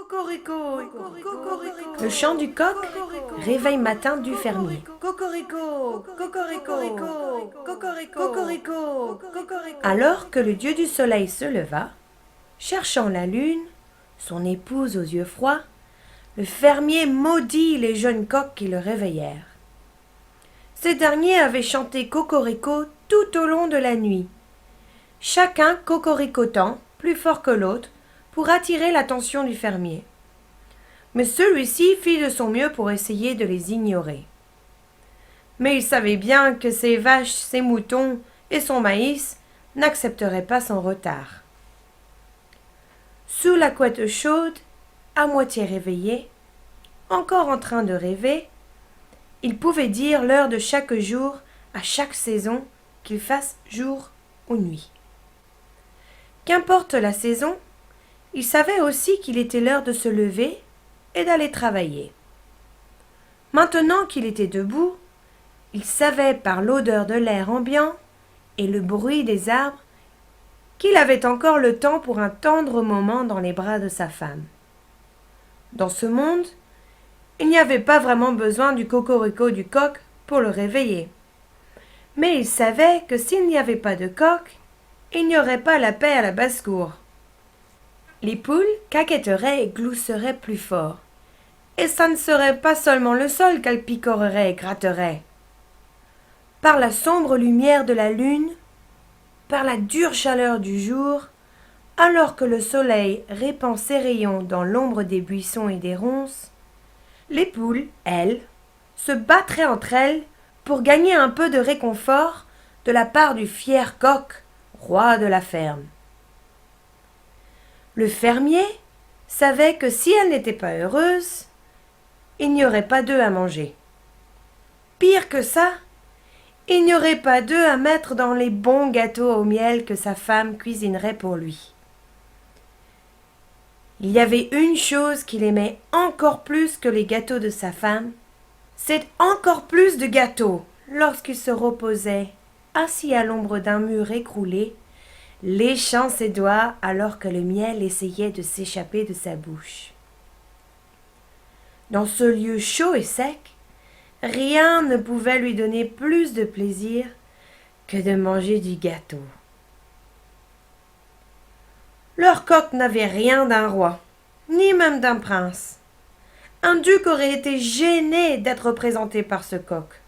Cocorico, Le chant du coq, réveil matin du fermier. Cocorico, cocorico, cocorico, Alors que le dieu du soleil se leva, cherchant la lune, son épouse aux yeux froids, le fermier maudit les jeunes coqs qui le réveillèrent. Ces derniers avaient chanté cocorico tout au long de la nuit, chacun cocoricotant plus fort que l'autre pour attirer l'attention du fermier. Mais celui-ci fit de son mieux pour essayer de les ignorer. Mais il savait bien que ses vaches, ses moutons et son maïs n'accepteraient pas son retard. Sous la couette chaude, à moitié réveillé, encore en train de rêver, il pouvait dire l'heure de chaque jour à chaque saison, qu'il fasse jour ou nuit. Qu'importe la saison, il savait aussi qu'il était l'heure de se lever et d'aller travailler. Maintenant qu'il était debout, il savait par l'odeur de l'air ambiant et le bruit des arbres qu'il avait encore le temps pour un tendre moment dans les bras de sa femme. Dans ce monde, il n'y avait pas vraiment besoin du cocorico du coq pour le réveiller. Mais il savait que s'il n'y avait pas de coq, il n'y aurait pas la paix à la basse-cour. Les poules caquetteraient et glousseraient plus fort. Et ça ne serait pas seulement le sol qu'elles picoreraient et gratteraient. Par la sombre lumière de la lune, par la dure chaleur du jour, alors que le soleil répand ses rayons dans l'ombre des buissons et des ronces, les poules, elles, se battraient entre elles pour gagner un peu de réconfort de la part du fier coq, roi de la ferme. Le fermier savait que si elles n'étaient pas heureuses, il n'y aurait pas d'œufs à manger. Pire que ça, il n'y aurait pas d'œufs à mettre dans les bons gâteaux au miel que sa femme cuisinerait pour lui. Il y avait une chose qu'il aimait encore plus que les gâteaux de sa femme, c'est encore plus de gâteaux lorsqu'il se reposait, assis à l'ombre d'un mur écroulé, léchant ses doigts alors que le miel essayait de s'échapper de sa bouche. Dans ce lieu chaud et sec, rien ne pouvait lui donner plus de plaisir que de manger du gâteau. Leur coq n'avait rien d'un roi, ni même d'un prince. Un duc aurait été gêné d'être représenté par ce coq.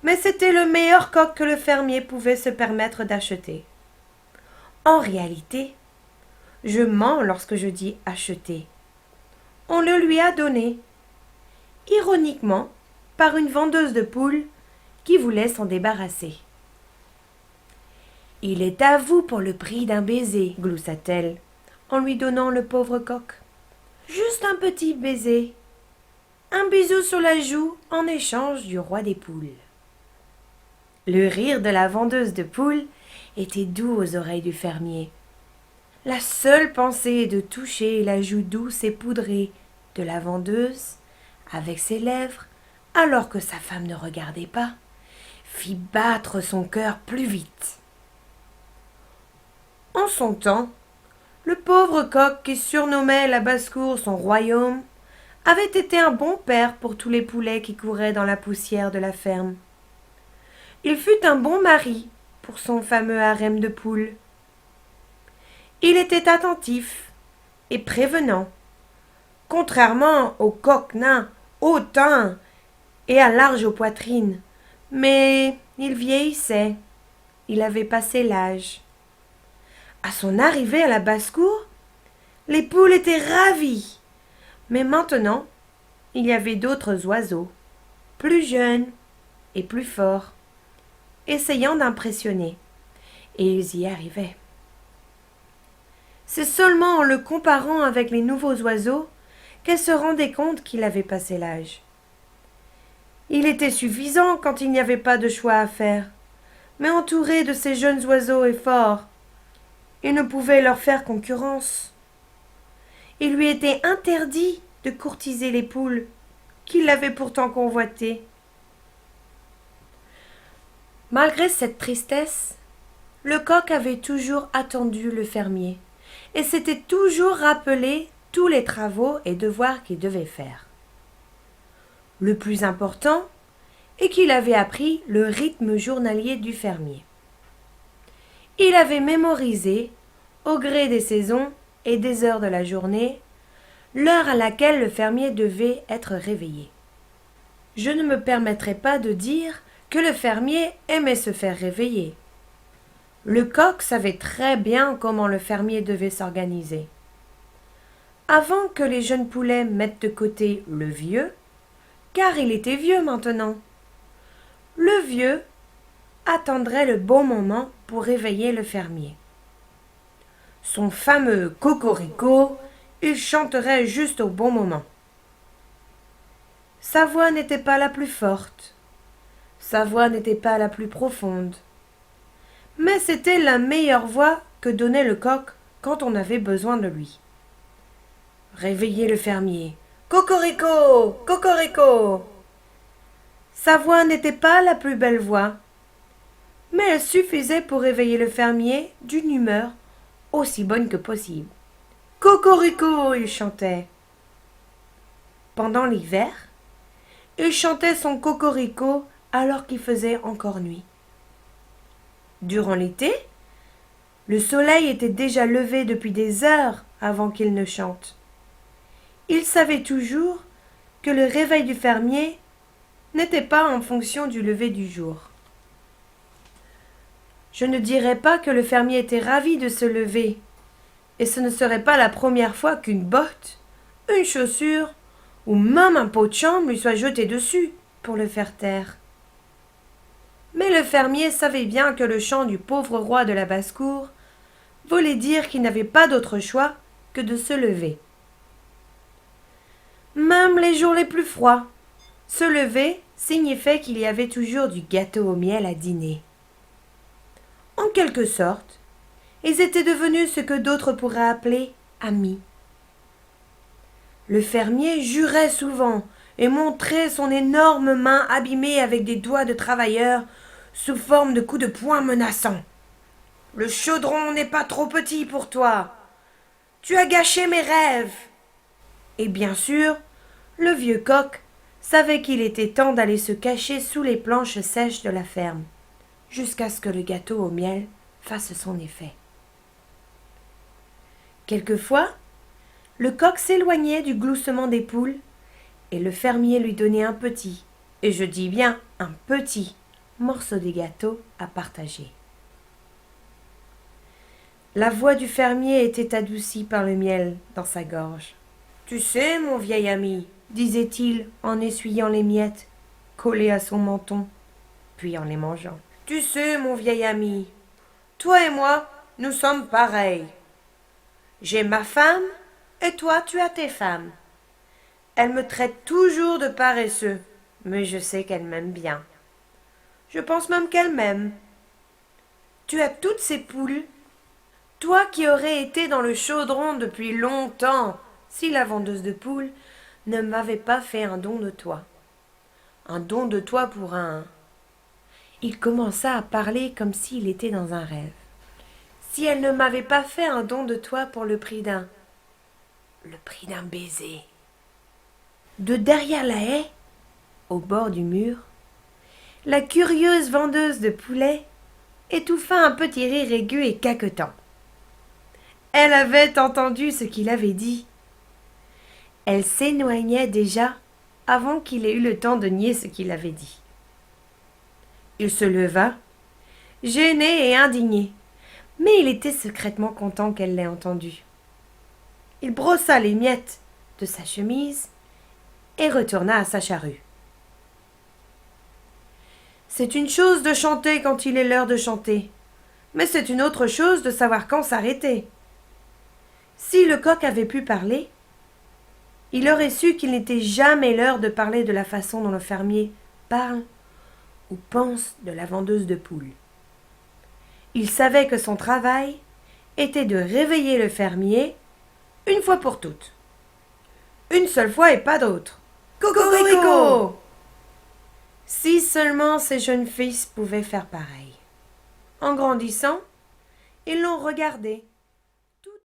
Mais c'était le meilleur coq que le fermier pouvait se permettre d'acheter. En réalité, je mens lorsque je dis acheter. On le lui a donné, ironiquement, par une vendeuse de poules qui voulait s'en débarrasser. « Il est à vous pour le prix d'un baiser, gloussa-t-elle, en lui donnant le pauvre coq. Juste un petit baiser, un bisou sur la joue en échange du roi des poules. » Le rire de la vendeuse de poules était doux aux oreilles du fermier. La seule pensée de toucher la joue douce et poudrée de la vendeuse avec ses lèvres, alors que sa femme ne regardait pas, fit battre son cœur plus vite. En son temps, le pauvre coq qui surnommait la basse-cour son royaume avait été un bon père pour tous les poulets qui couraient dans la poussière de la ferme. Il fut un bon mari pour son fameux harem de poules. Il était attentif et prévenant, contrairement au coq nain, hautain et à large poitrine. Mais il vieillissait, il avait passé l'âge. À son arrivée à la basse-cour, les poules étaient ravies. Mais maintenant, il y avait d'autres oiseaux, plus jeunes et plus forts, essayant d'impressionner, et ils y arrivaient. C'est seulement en le comparant avec les nouveaux oiseaux qu'elle se rendait compte qu'il avait passé l'âge. Il était suffisant quand il n'y avait pas de choix à faire, mais entouré de ces jeunes oiseaux et forts, il ne pouvait leur faire concurrence. Il lui était interdit de courtiser les poules, qu'il l'avait pourtant convoitées. Malgré cette tristesse, le coq avait toujours attendu le fermier, et s'était toujours rappelé tous les travaux et devoirs qu'il devait faire. Le plus important est qu'il avait appris le rythme journalier du fermier. Il avait mémorisé, au gré des saisons et des heures de la journée, l'heure à laquelle le fermier devait être réveillé. Je ne me permettrai pas de dire que le fermier aimait se faire réveiller. Le coq savait très bien comment le fermier devait s'organiser. Avant que les jeunes poulets mettent de côté le vieux, car il était vieux maintenant, le vieux attendrait le bon moment pour réveiller le fermier. Son fameux cocorico, il chanterait juste au bon moment. Sa voix n'était pas la plus forte, sa voix n'était pas la plus profonde, mais c'était la meilleure voix que donnait le coq quand on avait besoin de lui. Réveiller le fermier. Cocorico, cocorico. Sa voix n'était pas la plus belle voix, mais elle suffisait pour réveiller le fermier d'une humeur aussi bonne que possible. Cocorico, il chantait. Pendant l'hiver, il chantait son cocorico alors qu'il faisait encore nuit. Durant l'été, le soleil était déjà levé depuis des heures avant qu'il ne chante. Il savait toujours que le réveil du fermier n'était pas en fonction du lever du jour. Je ne dirais pas que le fermier était ravi de se lever, et ce ne serait pas la première fois qu'une botte, une chaussure ou même un pot de chambre lui soit jeté dessus pour le faire taire. Mais le fermier savait bien que le chant du pauvre roi de la basse-cour voulait dire qu'il n'avait pas d'autre choix que de se lever. Même les jours les plus froids, se lever signifiait qu'il y avait toujours du gâteau au miel à dîner. En quelque sorte, ils étaient devenus ce que d'autres pourraient appeler amis. Le fermier jurait souvent et montrait son énorme main abîmée avec des doigts de travailleur sous forme de coups de poing menaçants. « Le chaudron n'est pas trop petit pour toi. Tu as gâché mes rêves. » Et bien sûr, le vieux coq savait qu'il était temps d'aller se cacher sous les planches sèches de la ferme, jusqu'à ce que le gâteau au miel fasse son effet. Quelquefois, le coq s'éloignait du gloussement des poules, et le fermier lui donnait un petit, et je dis bien un petit, morceau de gâteau à partager. La voix du fermier était adoucie par le miel dans sa gorge. « Tu sais, mon vieil ami, disait-il en essuyant les miettes collées à son menton, puis en les mangeant. « Tu sais, mon vieil ami, toi et moi, nous sommes pareils. J'ai ma femme et toi tu as tes femmes. Elle me traite toujours de paresseux, mais je sais qu'elle m'aime bien. Je pense même qu'elle m'aime. Tu as toutes ces poules, toi qui aurais été dans le chaudron depuis longtemps si la vendeuse de poules ne m'avait pas fait un don de toi. Un don de toi pour un... » Il commença à parler comme s'il était dans un rêve. « Si elle ne m'avait pas fait un don de toi pour le prix d'un baiser. » De derrière la haie, au bord du mur, la curieuse vendeuse de poulets étouffa un petit rire aigu et caquetant. Elle avait entendu ce qu'il avait dit. Elle s'éloignait déjà avant qu'il ait eu le temps de nier ce qu'il avait dit. Il se leva, gêné et indigné, mais il était secrètement content qu'elle l'ait entendu. Il brossa les miettes de sa chemise et retourna à sa charrue. C'est une chose de chanter quand il est l'heure de chanter, mais c'est une autre chose de savoir quand s'arrêter. Si le coq avait pu parler, il aurait su qu'il n'était jamais l'heure de parler de la façon dont le fermier parle ou pense de la vendeuse de poules. Il savait que son travail était de réveiller le fermier une fois pour toutes. Une seule fois et pas d'autre. Cocorico! Si seulement ses jeunes fils pouvaient faire pareil. En grandissant, ils l'ont regardé.